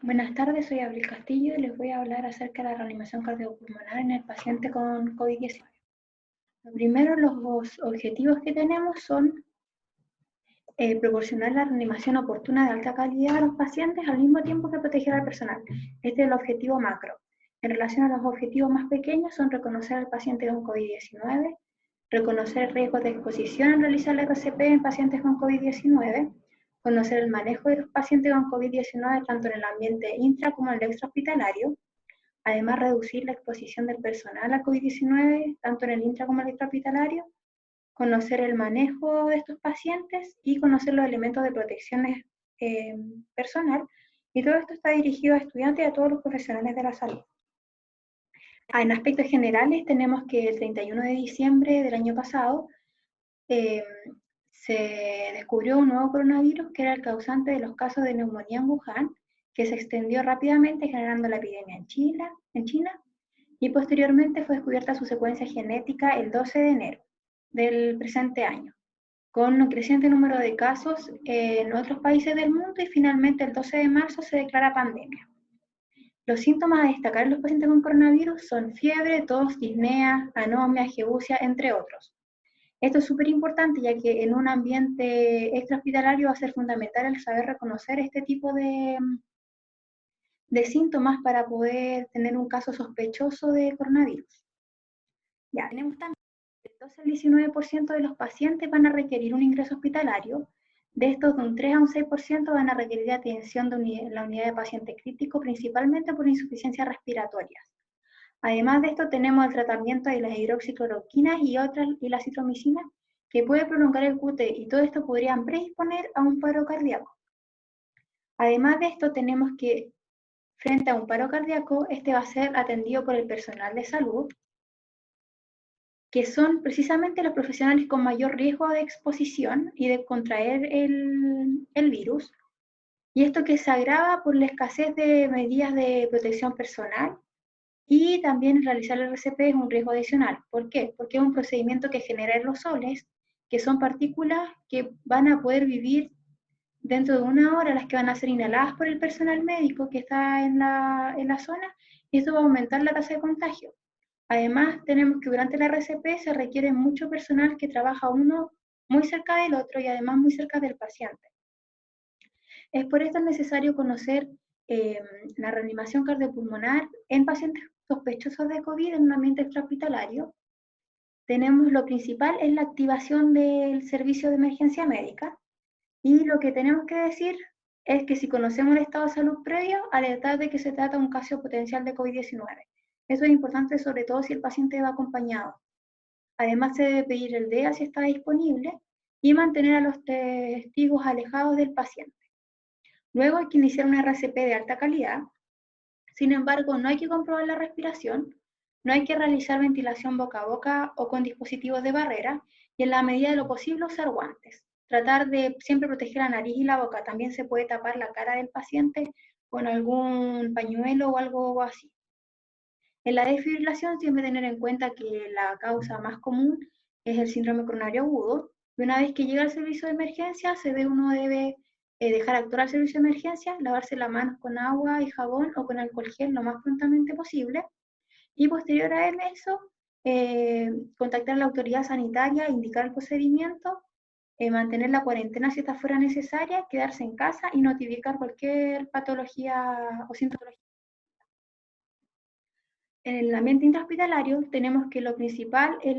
Buenas tardes, soy Abril Castillo y les voy a hablar acerca de la reanimación cardiopulmonar en el paciente con COVID-19. Lo primero, los objetivos que tenemos son proporcionar la reanimación oportuna de alta calidad a los pacientes al mismo tiempo que proteger al personal. Este es el objetivo macro. En relación a los objetivos más pequeños son reconocer al paciente con COVID-19, reconocer el riesgo de exposición al realizar la RCP en pacientes con COVID-19, conocer el manejo de los pacientes con COVID-19 tanto en el ambiente intra como en el extrahospitalario, además reducir la exposición del personal a COVID-19 tanto en el intra como en el extrahospitalario, conocer el manejo de estos pacientes y conocer los elementos de protección personal. Y todo esto está dirigido a estudiantes y a todos los profesionales de la salud. En aspectos generales, tenemos que el 31 de diciembre del año pasado se descubrió un nuevo coronavirus que era el causante de los casos de neumonía en Wuhan, que se extendió rápidamente generando la epidemia en China, y posteriormente fue descubierta su secuencia genética el 12 de enero del presente año, con un creciente número de casos en otros países del mundo, y finalmente el 12 de marzo se declara pandemia. Los síntomas a destacar en los pacientes con coronavirus son fiebre, tos, disnea, anomia, geusia, entre otros. Esto es súper importante, ya que en un ambiente extrahospitalario va a ser fundamental el saber reconocer este tipo de síntomas para poder tener un caso sospechoso de coronavirus. Ya, tenemos también que el 12 al 19% de los pacientes van a requerir un ingreso hospitalario. De estos, de un 3 a un 6% van a requerir atención de la unidad de paciente crítico, principalmente por insuficiencias respiratorias. Además de esto, tenemos el tratamiento de las hidroxicloroquinas y la citromicina, que puede prolongar el QT, y todo esto podrían predisponer a un paro cardíaco. Además de esto, tenemos que, frente a un paro cardíaco, este va a ser atendido por el personal de salud, que son precisamente los profesionales con mayor riesgo de exposición y de contraer el virus, y esto que se agrava por la escasez de medidas de protección personal. Y también realizar el RCP es un riesgo adicional. ¿Por qué? Porque es un procedimiento que genera aerosoles, que son partículas que van a poder vivir dentro de una hora, las que van a ser inhaladas por el personal médico que está en la zona, y esto va a aumentar la tasa de contagio. Además, tenemos que durante la RCP se requiere mucho personal que trabaja uno muy cerca del otro y además muy cerca del paciente. Es por esto necesario conocer eh, la reanimación cardiopulmonar en pacientes sospechosos de COVID en un ambiente extrahospitalario. Tenemos lo principal es la activación del servicio de emergencia médica, y lo que tenemos que decir es que si conocemos el estado de salud previo, alertar de que se trata de un caso potencial de COVID-19. Eso es importante sobre todo si el paciente va acompañado. Además se debe pedir el DEA si está disponible y mantener a los testigos alejados del paciente. Luego hay que iniciar una RCP de alta calidad. Sin embargo, no hay que comprobar la respiración, no hay que realizar ventilación boca a boca o con dispositivos de barrera, y en la medida de lo posible usar guantes. Tratar de siempre proteger la nariz y la boca. También se puede tapar la cara del paciente con algún pañuelo o algo así. En la desfibrilación siempre tener en cuenta que la causa más común es el síndrome coronario agudo, y una vez que llega al servicio de emergencia, uno debe dejar actuar al servicio de emergencia, lavarse las manos con agua y jabón o con alcohol gel lo más prontamente posible, y posterior a eso, contactar a la autoridad sanitaria, indicar el procedimiento, mantener la cuarentena si esta fuera necesaria, quedarse en casa y notificar cualquier patología o sintomatología. En el ambiente intrahospitalario tenemos que lo principal es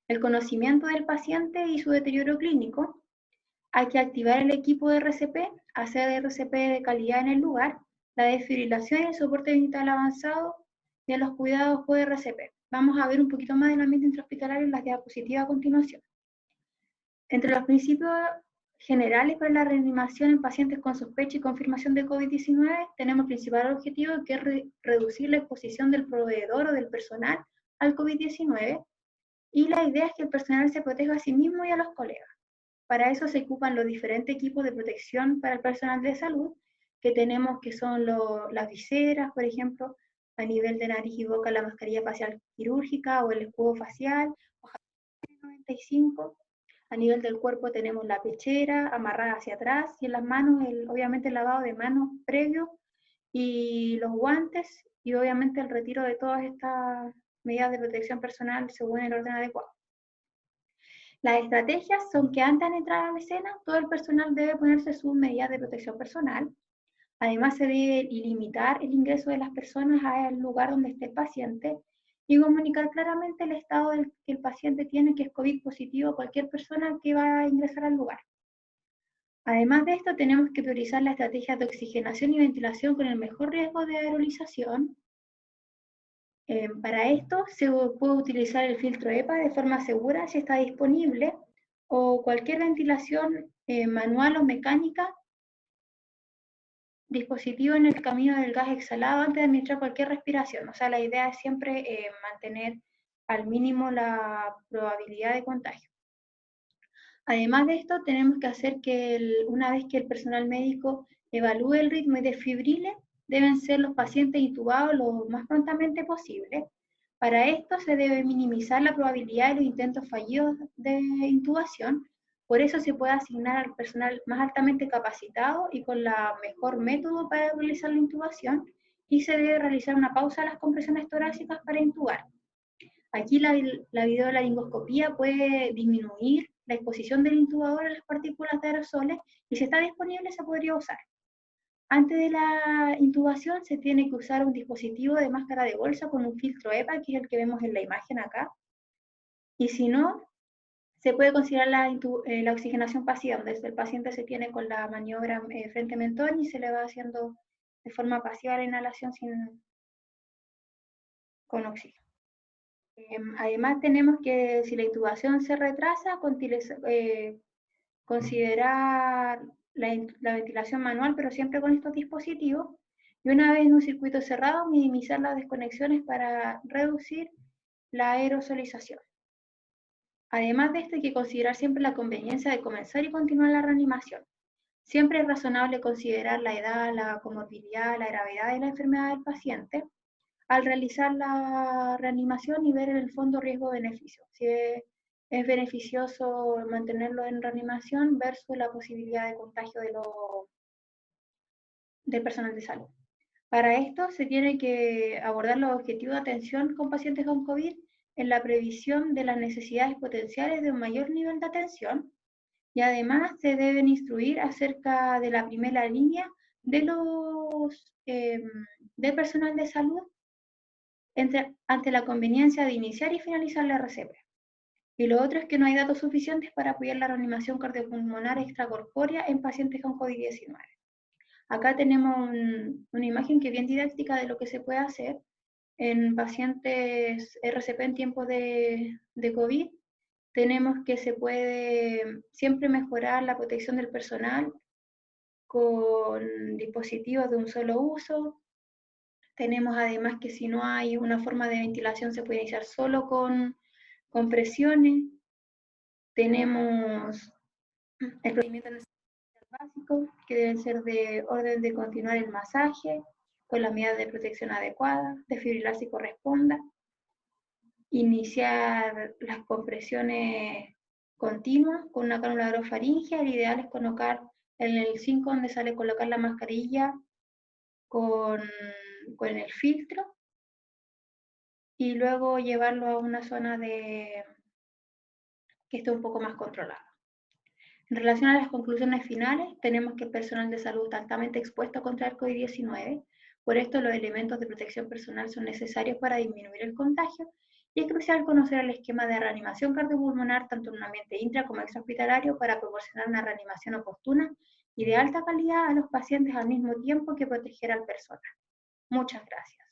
el conocimiento del paciente y su deterioro clínico. Hay que activar el equipo de RCP, hacer RCP de calidad en el lugar, la desfibrilación y el soporte vital avanzado de los cuidados por RCP. Vamos a ver un poquito más del ambiente intrahospitalario en la diapositiva a continuación. Entre los principios generales para la reanimación en pacientes con sospecha y confirmación de COVID-19, tenemos el principal objetivo, que es reducir la exposición del proveedor o del personal al COVID-19, y la idea es que el personal se proteja a sí mismo y a los colegas. Para eso se ocupan los diferentes equipos de protección para el personal de salud, que tenemos que son las viseras, por ejemplo, a nivel de nariz y boca, la mascarilla facial quirúrgica o el escudo facial, o 95. A nivel del cuerpo tenemos la pechera amarrada hacia atrás y en las manos, obviamente el lavado de manos previo y los guantes y obviamente el retiro de todas estas medidas de protección personal según el orden adecuado. Las estrategias son que antes de entrar a la escena, todo el personal debe ponerse sus medidas de protección personal. Además, se debe limitar el ingreso de las personas al lugar donde esté el paciente y comunicar claramente el estado que el paciente tiene, que es COVID positivo, a cualquier persona que va a ingresar al lugar. Además de esto, tenemos que priorizar las estrategias de oxigenación y ventilación con el mejor riesgo de aerolización. Para esto se puede utilizar el filtro EPA de forma segura si está disponible o cualquier ventilación manual o mecánica, dispositivo en el camino del gas exhalado antes de administrar cualquier respiración. O sea, la idea es siempre mantener al mínimo la probabilidad de contagio. Además de esto, tenemos que hacer que una vez que el personal médico evalúe el ritmo y desfibrile, deben ser los pacientes intubados lo más prontamente posible. Para esto se debe minimizar la probabilidad de los intentos fallidos de intubación. Por eso se puede asignar al personal más altamente capacitado y con la mejor método para realizar la intubación, y se debe realizar una pausa a las compresiones torácicas para intubar. Aquí la videolaringoscopía puede disminuir la exposición del intubador a las partículas de aerosoles y si está disponible se podría usar. Antes de la intubación se tiene que usar un dispositivo de máscara de bolsa con un filtro EPA, que es el que vemos en la imagen acá. Y si no, se puede considerar la oxigenación pasiva, donde el paciente se tiene con la maniobra frente-mentón y se le va haciendo de forma pasiva la inhalación con oxígeno. Además tenemos que, si la intubación se retrasa, considerar la ventilación manual, pero siempre con estos dispositivos, y una vez en un circuito cerrado, minimizar las desconexiones para reducir la aerosolización. Además de esto, hay que considerar siempre la conveniencia de comenzar y continuar la reanimación. Siempre es razonable considerar la edad, la comorbilidad, la gravedad de la enfermedad del paciente al realizar la reanimación y ver en el fondo riesgo-beneficio. Si es beneficioso mantenerlo en reanimación versus la posibilidad de contagio del personal de salud. Para esto se tiene que abordar los objetivos de atención con pacientes con COVID en la previsión de las necesidades potenciales de un mayor nivel de atención, y además se deben instruir acerca de la primera línea de del personal de salud ante la conveniencia de iniciar y finalizar la RCP. Y lo otro es que no hay datos suficientes para apoyar la reanimación cardiopulmonar extracorpórea en pacientes con COVID-19. Acá tenemos una imagen que es bien didáctica de lo que se puede hacer en pacientes RCP en tiempos de COVID. Tenemos que se puede siempre mejorar la protección del personal con dispositivos de un solo uso. Tenemos además que si no hay una forma de ventilación se puede iniciar solo con compresiones. Tenemos el procedimiento básico, que deben ser de orden de continuar el masaje con las medidas de protección adecuadas, desfibrilar si corresponda, iniciar las compresiones continuas con una cánula orofaringea. El ideal es colocar en el 5 donde sale colocar la mascarilla con el filtro y luego llevarlo a una zona que esté un poco más controlada. En relación a las conclusiones finales, tenemos que el personal de salud está altamente expuesto a contraer COVID-19, por esto los elementos de protección personal son necesarios para disminuir el contagio, y es crucial conocer el esquema de reanimación cardiopulmonar tanto en un ambiente intra como extrahospitalario para proporcionar una reanimación oportuna y de alta calidad a los pacientes al mismo tiempo que proteger al personal. Muchas gracias.